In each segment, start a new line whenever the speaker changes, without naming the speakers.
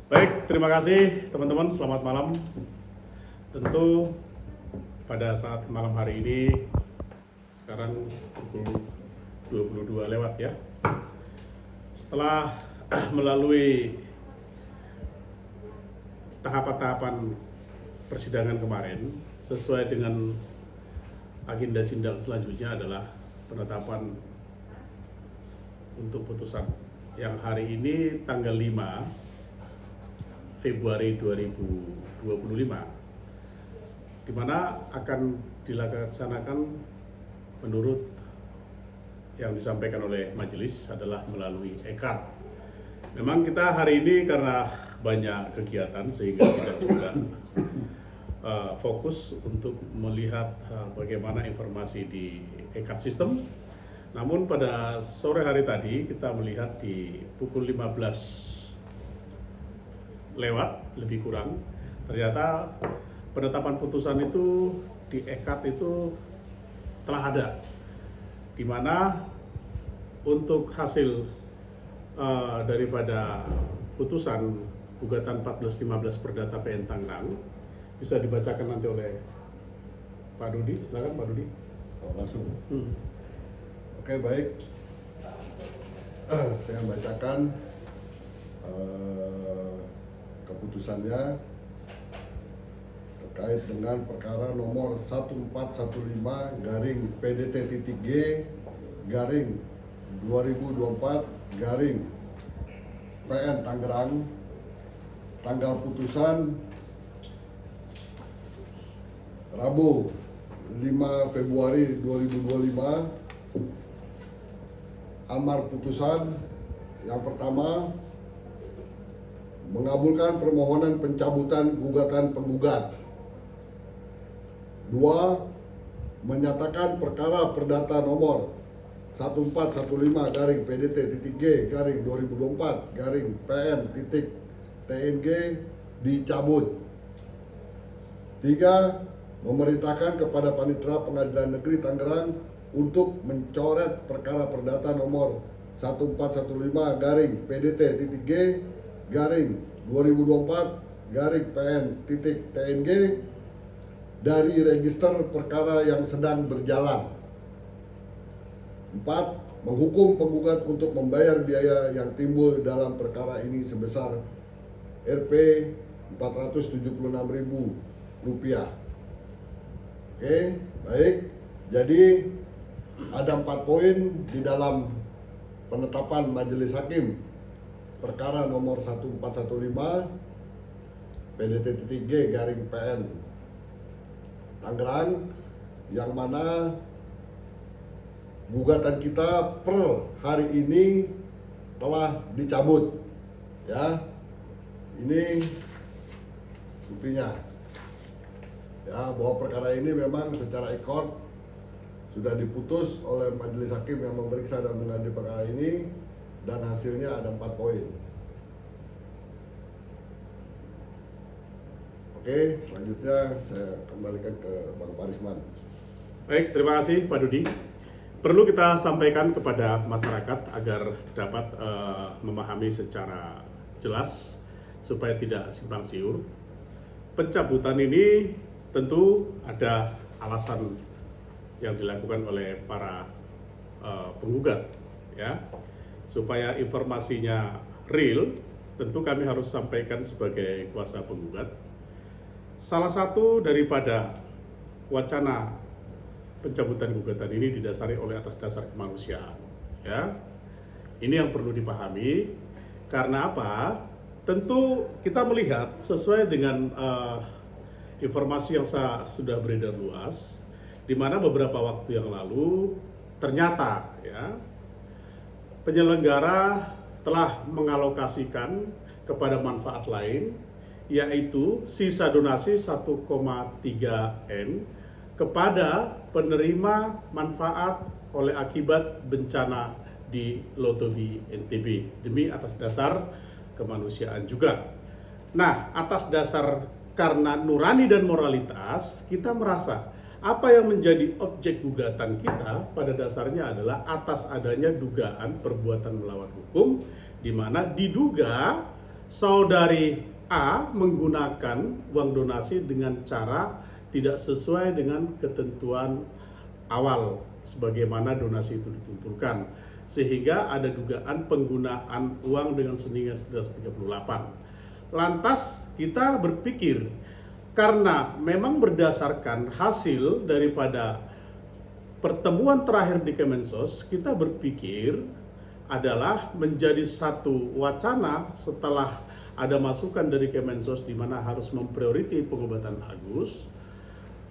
Baik, terima kasih teman-teman. Selamat malam. Tentu pada saat malam hari ini, sekarang pukul 22 lewat ya. Setelah melalui tahapan-tahapan persidangan kemarin, sesuai dengan agenda sidang selanjutnya adalah penetapan untuk putusan yang hari ini tanggal 5 Februari 2025, di mana akan dilaksanakan menurut yang disampaikan oleh majelis adalah melalui e-card. Memang kita hari ini karena banyak kegiatan sehingga tidak juga fokus untuk melihat bagaimana informasi di e-card system. Namun pada sore hari tadi kita melihat di pukul 15 lewat lebih kurang, ternyata penetapan putusan itu di e-card itu telah ada, di mana untuk hasil daripada putusan gugatan 1415 Perdata PN Tangerang bisa dibacakan nanti oleh Pak Dudi. Silakan Pak Dudi.
Oh, langsung. Oke, baik. Saya bacakan keputusannya terkait dengan perkara nomor 1415 garing PDT.G garing 2024 garing PN Tangerang. Tanggal putusan Rabu 5 Februari 2025. Amar putusan yang pertama, mengabulkan permohonan pencabutan gugatan penggugat. 2. Menyatakan perkara perdata nomor 1415 garing PDT.G garing 2024 garing PN.TNG dicabut. 3. Memerintahkan kepada Panitera Pengadilan Negeri Tangerang untuk mencoret perkara perdata nomor 1415 garing PDT.G garing 2024 garing PN.TNG dari register perkara yang sedang berjalan. 4. Menghukum penggugat untuk membayar biaya yang timbul dalam perkara ini sebesar Rp 476.000. Oke, baik. Jadi ada 4 poin di dalam penetapan majelis hakim perkara nomor 1415 PDT.G garing PN Tangerang, yang mana gugatan kita per hari ini telah dicabut. Ya, ini buktinya. Ya, bahwa perkara ini memang secara e-court sudah diputus oleh majelis hakim yang memeriksa dan mengadili perkara ini, dan hasilnya ada 4 poin. Oke, selanjutnya saya kembalikan ke Bang Parisman.
Baik, terima kasih Pak Dudi. Perlu kita sampaikan kepada masyarakat agar dapat memahami secara jelas supaya tidak simpang siur. Pencabutan ini tentu ada alasan yang dilakukan oleh para penggugat, ya. Supaya informasinya real, tentu kami harus sampaikan sebagai kuasa penggugat. Salah satu daripada wacana pencabutan gugatan ini didasari oleh atas dasar kemanusiaan, ya. Ini yang perlu dipahami. Karena apa? Tentu kita melihat sesuai dengan informasi yang sudah beredar luas, di mana beberapa waktu yang lalu ternyata, ya, penyelenggara telah mengalokasikan kepada manfaat lain, yaitu sisa donasi 1,3 M kepada penerima manfaat oleh akibat bencana di Lotobi NTB demi atas dasar kemanusiaan juga. Nah, atas dasar karena nurani dan moralitas, kita merasa apa yang menjadi objek gugatan kita pada dasarnya adalah atas adanya dugaan perbuatan melawan hukum, di mana diduga saudari A menggunakan uang donasi dengan cara tidak sesuai dengan ketentuan awal sebagaimana donasi itu dikumpulkan, sehingga ada dugaan penggunaan uang dengan senilai 138. Lantas kita berpikir, karena memang berdasarkan hasil daripada pertemuan terakhir di Kemensos, kita berpikir adalah menjadi satu wacana setelah ada masukan dari Kemensos di mana harus memprioriti pengobatan Agus,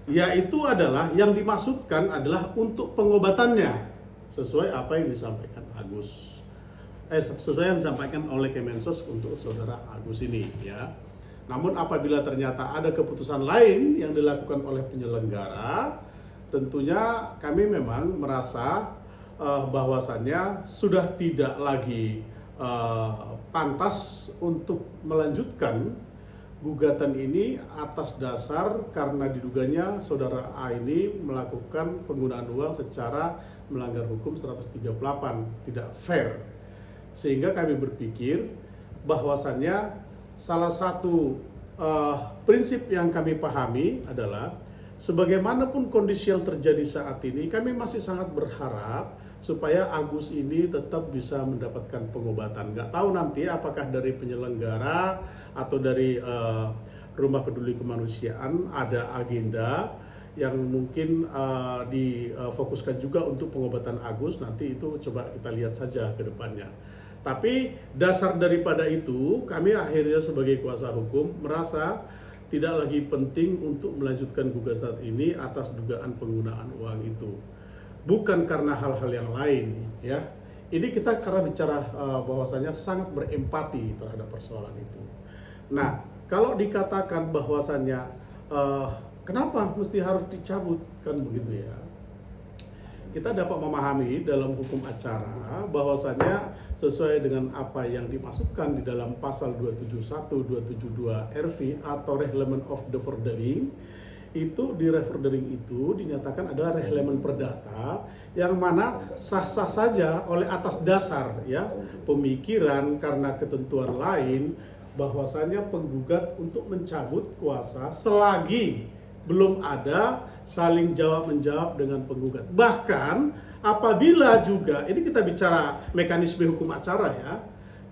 yaitu adalah yang dimaksudkan adalah untuk pengobatannya sesuai apa yang disampaikan Agus, sesuai yang disampaikan oleh Kemensos untuk saudara Agus ini ya. Namun apabila ternyata ada keputusan lain yang dilakukan oleh penyelenggara, tentunya kami memang merasa bahwasannya sudah tidak lagi pantas untuk melanjutkan gugatan ini atas dasar karena diduganya saudara A ini melakukan penggunaan uang secara melanggar hukum 138, tidak fair. Sehingga kami berpikir bahwasannya salah satu prinsip yang kami pahami adalah sebagaimanapun kondisi yang terjadi saat ini, kami masih sangat berharap supaya Agus ini tetap bisa mendapatkan pengobatan. Nggak tahu nanti apakah dari penyelenggara atau dari Rumah Peduli Kemanusiaan ada agenda yang mungkin difokuskan juga untuk pengobatan Agus. Nanti itu coba kita lihat saja ke depannya. Tapi dasar daripada itu, kami akhirnya sebagai kuasa hukum merasa tidak lagi penting untuk melanjutkan gugatan ini atas dugaan penggunaan uang itu. Bukan karena hal-hal yang lain, ya. Ini kita karena bicara bahwasanya sangat berempati terhadap persoalan itu. Nah, kalau dikatakan bahwasannya kenapa mesti harus dicabut, kan begitu ya. Kita dapat memahami dalam hukum acara bahwasannya sesuai dengan apa yang dimaksudkan di dalam pasal 271, 272 RV atau Rehlemen of the Fordering, itu di refordering itu dinyatakan adalah rehlemen perdata yang mana sah-sah saja oleh atas dasar ya pemikiran karena ketentuan lain bahwasanya penggugat untuk mencabut kuasa selagi belum ada saling jawab menjawab dengan penggugat. Bahkan apabila juga ini kita bicara mekanisme hukum acara ya,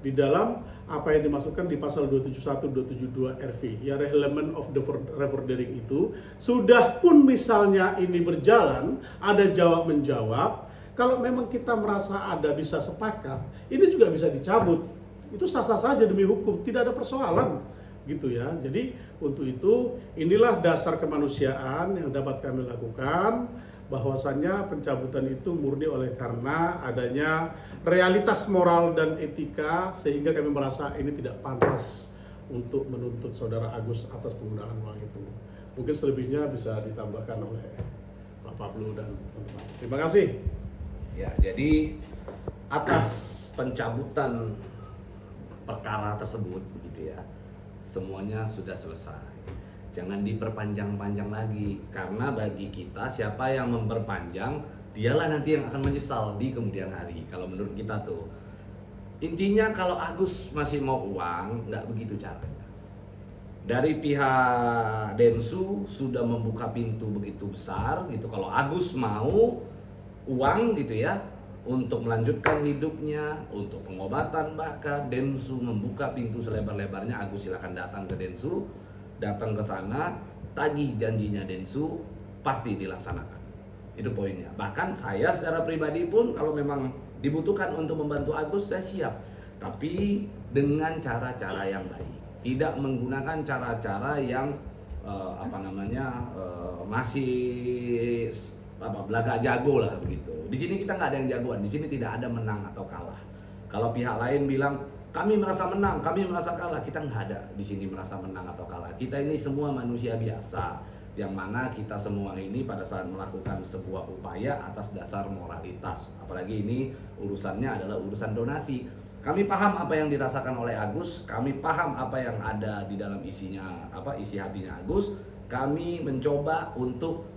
di dalam apa yang dimasukkan di pasal 271 272 RV ya Rehlemen of the Refordering itu, sudah pun misalnya ini berjalan ada jawab menjawab, kalau memang kita merasa ada bisa sepakat, ini juga bisa dicabut. Itu sah-sah saja demi hukum, tidak ada persoalan gitu ya. Jadi untuk itu inilah dasar kemanusiaan yang dapat kami lakukan, bahwasannya pencabutan itu murni oleh karena adanya realitas moral dan etika, sehingga kami merasa ini tidak pantas untuk menuntut saudara Agus atas penggunaan uang itu. Mungkin selebihnya bisa ditambahkan oleh Pak Pablo dan teman-teman. Terima kasih.
Ya, jadi atas pencabutan perkara tersebut begitu ya, semuanya sudah selesai. Jangan diperpanjang-panjang lagi, karena bagi kita siapa yang memperpanjang dialah nanti yang akan menyesal di kemudian hari. Kalau menurut kita tuh intinya kalau Agus masih mau uang, nggak begitu caranya. Dari pihak Densu sudah membuka pintu begitu besar gitu. Kalau Agus mau uang gitu ya untuk melanjutkan hidupnya, untuk pengobatan, bahkan Densu membuka pintu selebar-lebarnya. Agus silakan datang ke Densu, datang ke sana, tagih janjinya Densu, pasti dilaksanakan. Itu poinnya. Bahkan saya secara pribadi pun kalau memang dibutuhkan untuk membantu Agus, saya siap. Tapi dengan cara-cara yang baik, tidak menggunakan cara-cara yang masih belaga jago lah begitu. Di sini kita nggak ada yang jagoan, di sini tidak ada menang atau kalah. Kalau pihak lain bilang kami merasa menang, kami merasa kalah, kita nggak ada di sini merasa menang atau kalah. Kita ini semua manusia biasa, yang mana kita semua ini pada saat melakukan sebuah upaya atas dasar moralitas. Apalagi ini urusannya adalah urusan donasi. Kami paham apa yang dirasakan oleh Agus, kami paham apa yang ada di dalam isinya, isi hatinya Agus. Kami mencoba untuk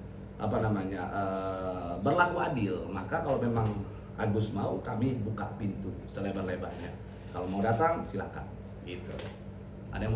berlaku adil. Maka kalau memang Agus mau, kami buka pintu selebar-lebarnya. Kalau mau datang silakan. gitu.